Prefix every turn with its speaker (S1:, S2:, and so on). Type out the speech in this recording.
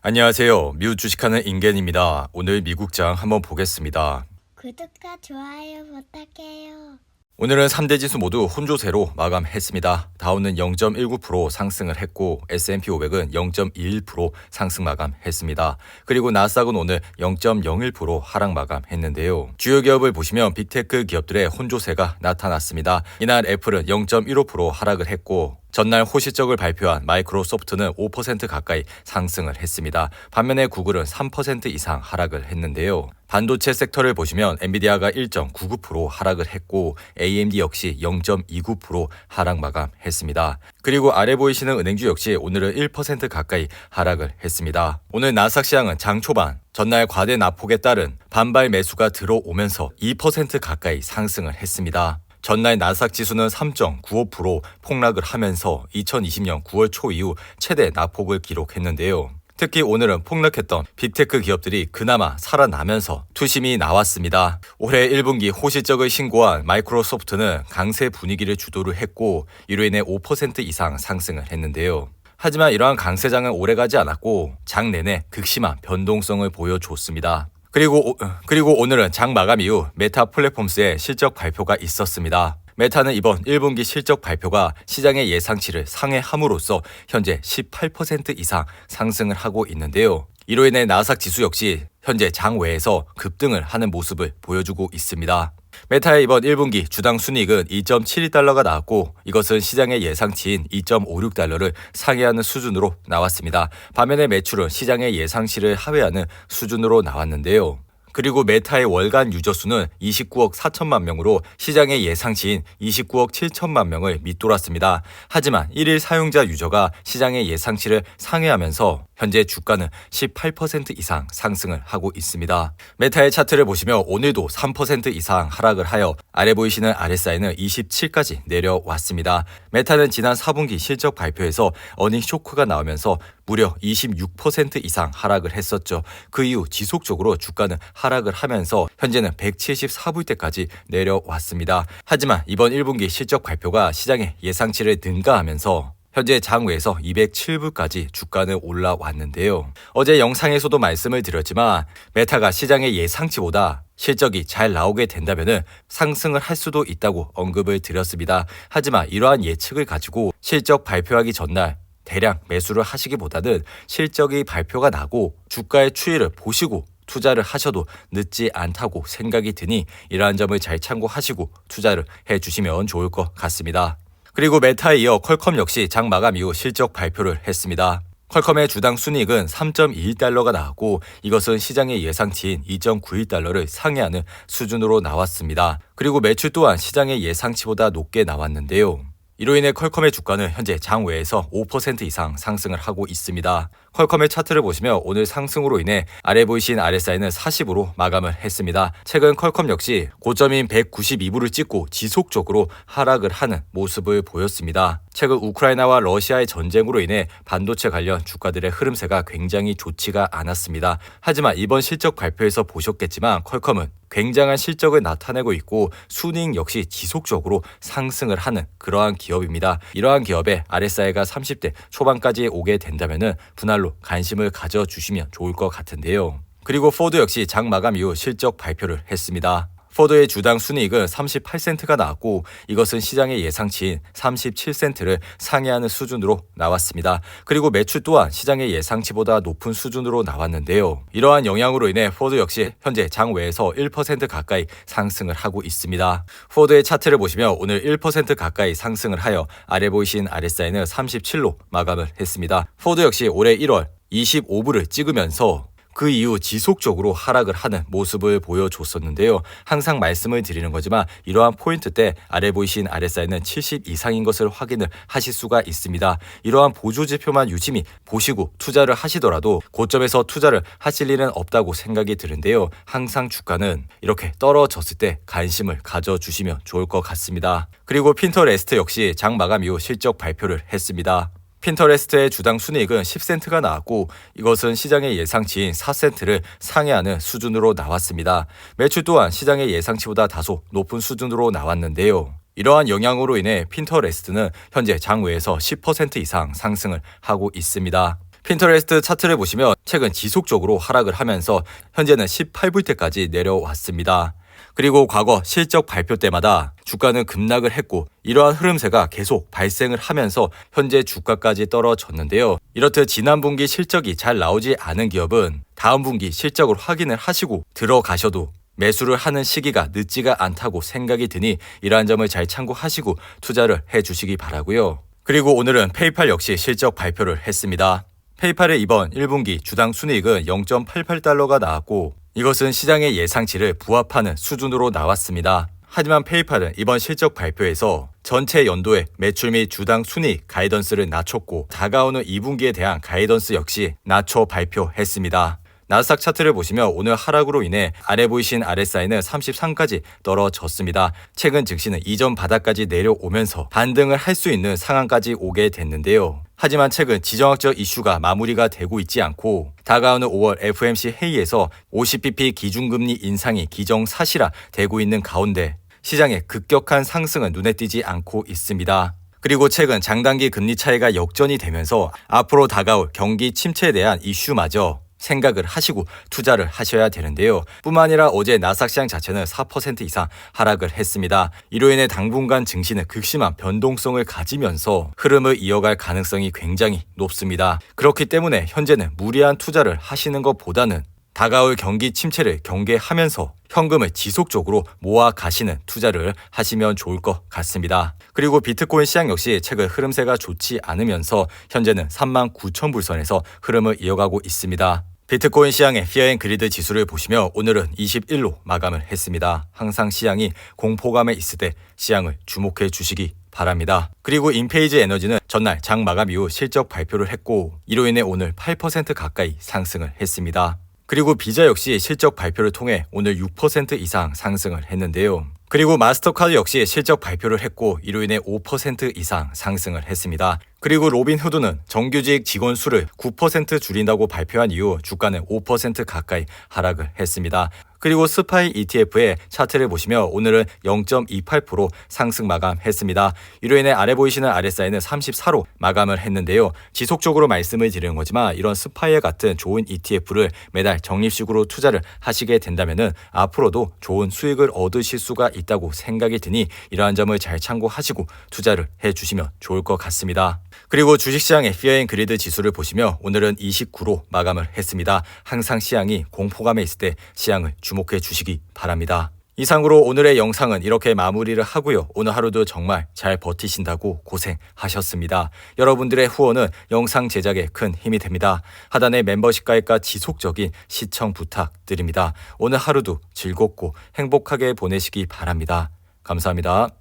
S1: 안녕하세요. 미국 주식하는 인겐입니다. 오늘 미국장 한번 보겠습니다.
S2: 구독과 좋아요 부탁해요.
S1: 오늘은 3대 지수 모두 혼조세로 마감했습니다. 다우는 0.19% 상승을 했고 S&P 500은 0.21% 상승 마감했습니다. 그리고 나스닥은 오늘 0.01% 하락 마감했는데요. 주요 기업을 보시면 빅테크 기업들의 혼조세가 나타났습니다. 이날 애플은 0.15% 하락을 했고 전날 호시적을 발표한 마이크로소프트는 5% 가까이 상승을 했습니다. 반면에 구글은 3% 이상 하락을 했는데요. 반도체 섹터를 보시면 엔비디아가 1.99% 하락을 했고 AMD 역시 0.29% 하락 마감했습니다. 그리고 아래 보이시는 은행주 역시 오늘은 1% 가까이 하락을 했습니다. 오늘 나스닥 시장은 장 초반 전날 과대 낙폭에 따른 반발 매수가 들어오면서 2% 가까이 상승을 했습니다. 전날 나스닥 지수는 3.95% 폭락을 하면서 2020년 9월 초 이후 최대 낙폭을 기록했는데요. 특히 오늘은 폭락했던 빅테크 기업들이 그나마 살아나면서 투심이 나왔습니다. 올해 1분기 호실적을 신고한 마이크로소프트는 강세 분위기를 주도를 했고 이로 인해 5% 이상 상승을 했는데요. 하지만 이러한 강세장은 오래가지 않았고 장 내내 극심한 변동성을 보여줬습니다. 그리고 오늘은 장 마감 이후 메타 플랫폼스의 실적 발표가 있었습니다. 메타는 이번 1분기 실적 발표가 시장의 예상치를 상회함으로써 현재 18% 이상 상승을 하고 있는데요. 이로 인해 나스닥 지수 역시 현재 장외에서 급등을 하는 모습을 보여주고 있습니다. 메타의 이번 1분기 주당 순이익은 2.72달러가 나왔고 이것은 시장의 예상치인 2.56달러를 상회하는 수준으로 나왔습니다. 반면에 매출은 시장의 예상치를 하회하는 수준으로 나왔는데요. 그리고 메타의 월간 유저 수는 29억 4천만 명으로 시장의 예상치인 29억 7천만 명을 밑돌았습니다. 하지만 1일 사용자 유저가 시장의 예상치를 상회하면서 현재 주가는 18% 이상 상승을 하고 있습니다. 메타의 차트를 보시면 오늘도 3% 이상 하락을 하여 아래 보이시는 RSI는 27까지 내려왔습니다. 메타는 지난 4분기 실적 발표에서 어닝 쇼크가 나오면서 무려 26% 이상 하락을 했었죠. 그 이후 지속적으로 주가는 하락을 하면서 현재는 174불대까지 내려왔습니다. 하지만 이번 1분기 실적 발표가 시장의 예상치를 능가하면서 현재 장외에서 207불까지 주가는 올라왔는데요. 어제 영상에서도 말씀을 드렸지만 메타가 시장의 예상치보다 실적이 잘 나오게 된다면 상승을 할 수도 있다고 언급을 드렸습니다. 하지만 이러한 예측을 가지고 실적 발표하기 전날 대량 매수를 하시기보다는 실적이 발표가 나고 주가의 추이를 보시고 투자를 하셔도 늦지 않다고 생각이 드니 이러한 점을 잘 참고하시고 투자를 해주시면 좋을 것 같습니다. 그리고 메타에 이어 퀄컴 역시 장 마감 이후 실적 발표를 했습니다. 퀄컴의 주당 순이익은 3.21달러가 나왔고 이것은 시장의 예상치인 2.91달러를 상회하는 수준으로 나왔습니다. 그리고 매출 또한 시장의 예상치보다 높게 나왔는데요. 이로 인해 퀄컴의 주가는 현재 장외에서 5% 이상 상승을 하고 있습니다. 퀄컴의 차트를 보시면 오늘 상승으로 인해 아래 보이신 RSI는 40으로 마감을 했습니다. 최근 퀄컴 역시 고점인 192불을 찍고 지속적으로 하락을 하는 모습을 보였습니다. 최근 우크라이나와 러시아의 전쟁으로 인해 반도체 관련 주가들의 흐름세가 굉장히 좋지가 않았습니다. 하지만 이번 실적 발표에서 보셨겠지만 퀄컴은 굉장한 실적을 나타내고 있고 순이익 역시 지속적으로 상승을 하는 그러한 기업입니다. 이러한 기업의 RSI가 30대 초반까지 오게 된다면 분할로 관심을 가져주시면 좋을 것 같은데요. 그리고 포드 역시 장 마감 이후 실적 발표를 했습니다. 포드의 주당 순이익은 38센트가 나왔고 이것은 시장의 예상치인 37센트를 상회하는 수준으로 나왔습니다. 그리고 매출 또한 시장의 예상치보다 높은 수준으로 나왔는데요. 이러한 영향으로 인해 포드 역시 현재 장외에서 1% 가까이 상승을 하고 있습니다. 포드의 차트를 보시면 오늘 1% 가까이 상승을 하여 아래 보이신 RSI는 37로 마감을 했습니다. 포드 역시 올해 1월 25불을 찍으면서 그 이후 지속적으로 하락을 하는 모습을 보여줬었는데요. 항상 말씀을 드리는 거지만 이러한 포인트 때 아래 보이신 RSI는 70 이상인 것을 확인을 하실 수가 있습니다. 이러한 보조지표만 유심히 보시고 투자를 하시더라도 고점에서 투자를 하실 일은 없다고 생각이 드는데요. 항상 주가는 이렇게 떨어졌을 때 관심을 가져주시면 좋을 것 같습니다. 그리고 핀터레스트 역시 장 마감 이후 실적 발표를 했습니다. 핀터레스트의 주당 순이익은 10센트가 나왔고 이것은 시장의 예상치인 4센트를 상회하는 수준으로 나왔습니다. 매출 또한 시장의 예상치보다 다소 높은 수준으로 나왔는데요. 이러한 영향으로 인해 핀터레스트는 현재 장외에서 10% 이상 상승을 하고 있습니다. 핀터레스트 차트를 보시면 최근 지속적으로 하락을 하면서 현재는 18불대까지 내려왔습니다. 그리고 과거 실적 발표 때마다 주가는 급락을 했고 이러한 흐름세가 계속 발생을 하면서 현재 주가까지 떨어졌는데요. 이렇듯 지난 분기 실적이 잘 나오지 않은 기업은 다음 분기 실적을 확인을 하시고 들어가셔도 매수를 하는 시기가 늦지가 않다고 생각이 드니 이러한 점을 잘 참고하시고 투자를 해주시기 바라고요. 그리고 오늘은 페이팔 역시 실적 발표를 했습니다. 페이팔의 이번 1분기 주당 순이익은 0.88달러가 나왔고 이것은 시장의 예상치를 부합하는 수준으로 나왔습니다. 하지만 페이팔은 이번 실적 발표에서 전체 연도의 매출 및 주당 순이익 가이던스를 낮췄고 다가오는 2분기에 대한 가이던스 역시 낮춰 발표했습니다. 나스닥 차트를 보시면 오늘 하락으로 인해 아래 보이신 RSI는 33까지 떨어졌습니다. 최근 증시는 이전 바닥까지 내려오면서 반등을 할 수 있는 상황까지 오게 됐는데요. 하지만 최근 지정학적 이슈가 마무리가 되고 있지 않고 다가오는 5월 FOMC 회의에서 50bp 기준금리 인상이 기정사실화 되고 있는 가운데 시장의 급격한 상승은 눈에 띄지 않고 있습니다. 그리고 최근 장단기 금리 차이가 역전이 되면서 앞으로 다가올 경기 침체에 대한 이슈마저 생각을 하시고 투자를 하셔야 되는데요. 뿐만 아니라 어제 나스닥 시장 자체는 4% 이상 하락을 했습니다. 이로 인해 당분간 증시는 극심한 변동성을 가지면서 흐름을 이어갈 가능성이 굉장히 높습니다. 그렇기 때문에 현재는 무리한 투자를 하시는 것보다는 다가올 경기 침체를 경계하면서 현금을 지속적으로 모아 가시는 투자를 하시면 좋을 것 같습니다. 그리고 비트코인 시장 역시 최근 흐름세가 좋지 않으면서 현재는 39,000불 선에서 흐름을 이어가고 있습니다. 비트코인 시장의 피어앤그리드 지수를 보시면 오늘은 21로 마감을 했습니다. 항상 시장이 공포감에 있을 때 시장을 주목해 주시기 바랍니다. 그리고 인페이즈 에너지는 전날 장 마감 이후 실적 발표를 했고 이로 인해 오늘 8% 가까이 상승을 했습니다. 그리고 비자 역시 실적 발표를 통해 오늘 6% 이상 상승을 했는데요. 그리고 마스터카드 역시 실적 발표를 했고 이로 인해 5% 이상 상승을 했습니다. 그리고 로빈후드는 정규직 직원 수를 9% 줄인다고 발표한 이후 주가는 5% 가까이 하락을 했습니다. 그리고 스파이 ETF의 차트를 보시면 오늘은 0.28% 상승 마감했습니다. 이로 인해 아래 보이시는 RSI는 34로 마감을 했는데요. 지속적으로 말씀을 드리는 거지만 이런 스파이어 같은 좋은 ETF를 매달 적립식으로 투자를 하시게 된다면 앞으로도 좋은 수익을 얻으실 수가 있다고 생각이 드니 이러한 점을 잘 참고하시고 투자를 해주시면 좋을 것 같습니다. 그리고 주식시장의 피어앤그리드 지수를 보시면 오늘은 29로 마감을 했습니다. 항상 시장이 공포감에 있을 때 시장을 주목해 주시기 바랍니다. 이상으로 오늘의 영상은 이렇게 마무리를 하고요. 오늘 하루도 정말 잘 버티신다고 고생하셨습니다. 여러분들의 후원은 영상 제작에 큰 힘이 됩니다. 하단의 멤버십 가입과 지속적인 시청 부탁드립니다. 오늘 하루도 즐겁고 행복하게 보내시기 바랍니다. 감사합니다.